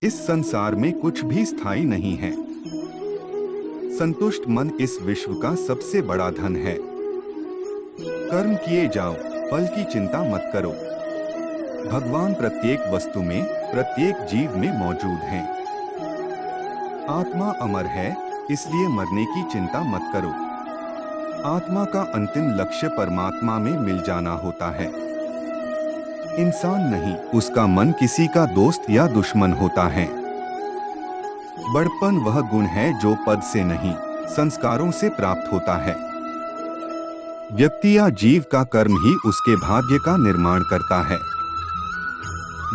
इस संसार में कुछ भी स्थायी नहीं है। संतुष्ट मन इस विश्व का सबसे बड़ा धन है। कर्म किए जाओ, फल की चिंता मत करो। भगवान प्रत्येक वस्तु में, प्रत्येक जीव में मौजूद हैं। आत्मा अमर है, इसलिए मरने की चिंता मत करो। आत्मा का अंतिम लक्ष्य परमात्मा में मिल जाना होता है। इंसान नहीं, उसका मन किसी का दोस्त या दुश्मन होता है। बड़पन वह गुण है जो पद से नहीं, संस्कारों से प्राप्त होता है। व्यक्ति या जीव का कर्म ही उसके भाग्य का निर्माण करता है।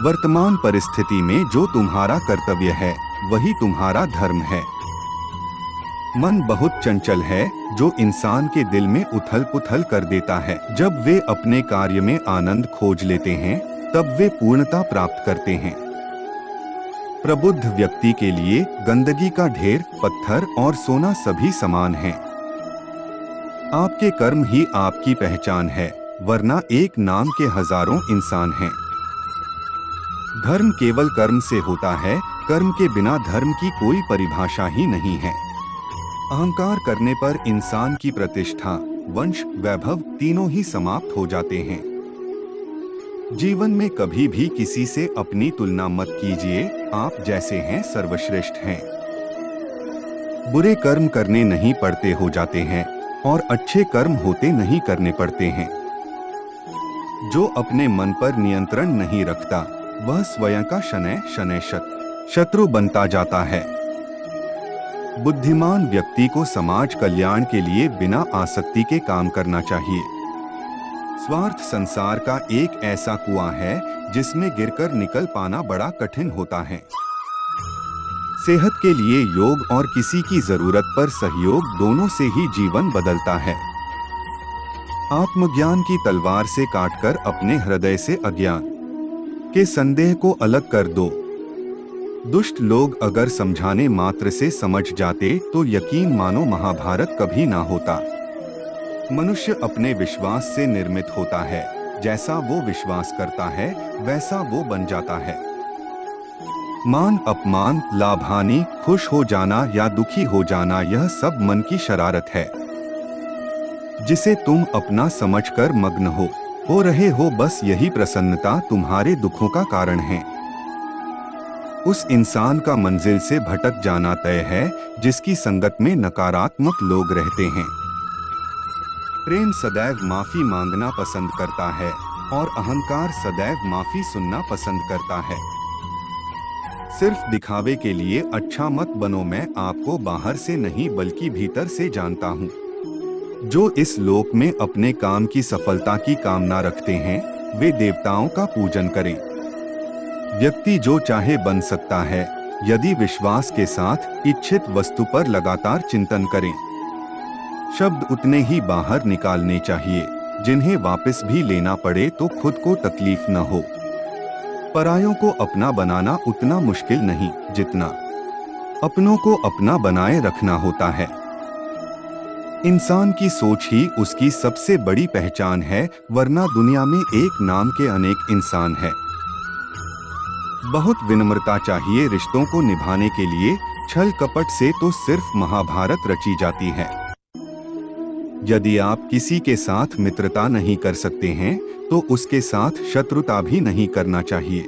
वर्तमान परिस्थिति में जो तुम्हारा कर्तव्य है, वही तुम्हारा धर्म है। मन बहुत चंचल है, जो इंसान के दिल में उथल पुथल कर देता है। जब वे अपने कार्य में आनंद खोज लेते हैं, तब वे पूर्णता प्राप्त करते हैं। प्रबुद्ध व्यक्ति के लिए गंदगी का ढेर, पत्थर और सोना सभी समान हैं। आपके कर्म ही आपकी पहचान है, वरना एक नाम के हजारों इंसान हैं। धर्म केवल कर्म से होता है, कर्म के बिना धर्म की कोई परिभाषा ही नहीं है। अहंकार करने पर इंसान की प्रतिष्ठा, वंश, वैभव तीनों ही समाप्त हो जाते हैं। जीवन में कभी भी किसी से अपनी तुलना मत कीजिए, आप जैसे हैं सर्वश्रेष्ठ हैं। बुरे कर्म करने नहीं पड़ते हो जाते हैं, और अच्छे कर्म होते नहीं करने पड़ते हैं। जो अपने मन पर नियंत्रण नहीं रखता, वह स्वयं का शनैः शनैः शत्रु बनता जाता है। बुद्धिमान व्यक्ति को समाज कल्याण के लिए बिना आसक्ति के काम करना चाहिए। स्वार्थ संसार का एक ऐसा कुआं है, जिसमें गिरकर निकल पाना बड़ा कठिन होता है। सेहत के लिए योग और किसी की जरूरत पर सहयोग, दोनों से ही जीवन बदलता है। आत्मज्ञान की तलवार से काटकर अपने हृदय से अज्ञान के संदेह को अलग कर दो। दुष्ट लोग अगर समझाने मात्र से समझ जाते तो यकीन मानो महाभारत कभी ना होता। मनुष्य अपने विश्वास से निर्मित होता है, जैसा वो विश्वास करता है वैसा वो बन जाता है। मान अपमान, लाभ हानि, खुश हो जाना या दुखी हो जाना, यह सब मन की शरारत है, जिसे तुम अपना समझकर मग्न हो रहे हो। बस यही प्रसन्नता तुम्हारे दुखों का कारण है। उस इंसान का मंजिल से भटक जाना तय है, जिसकी संगत में नकारात्मक लोग रहते हैं। प्रेम सदैव माफी मांगना पसंद करता है, और अहंकार सदैव माफी सुनना पसंद करता है। सिर्फ दिखावे के लिए अच्छा मत बनो। मैं आपको बाहर से नहीं बल्कि भीतर से जानता हूँ। जो इस लोक में अपने काम की सफलता की कामना रखते हैं, वे देवताओं का पूजन करें। व्यक्ति जो चाहे बन सकता है, यदि विश्वास के साथ इच्छित वस्तु पर लगातार चिंतन करें। शब्द उतने ही बाहर निकालने चाहिए, जिन्हें वापस भी लेना पड़े तो खुद को तकलीफ न हो। परायों को अपना बनाना उतना मुश्किल नहीं, जितना अपनों को अपना बनाए रखना होता है। इंसान की सोच ही उसकी सबसे बड़ी पहचान है, वरना दुनिया में एक नाम के अनेक इंसान हैं। बहुत विनम्रता चाहिए रिश्तों को निभाने के लिए। छल कपट से तो सिर्फ महाभारत रची जाती है। यदि आप किसी के साथ मित्रता नहीं कर सकते हैं, तो उसके साथ शत्रुता भी नहीं करना चाहिए।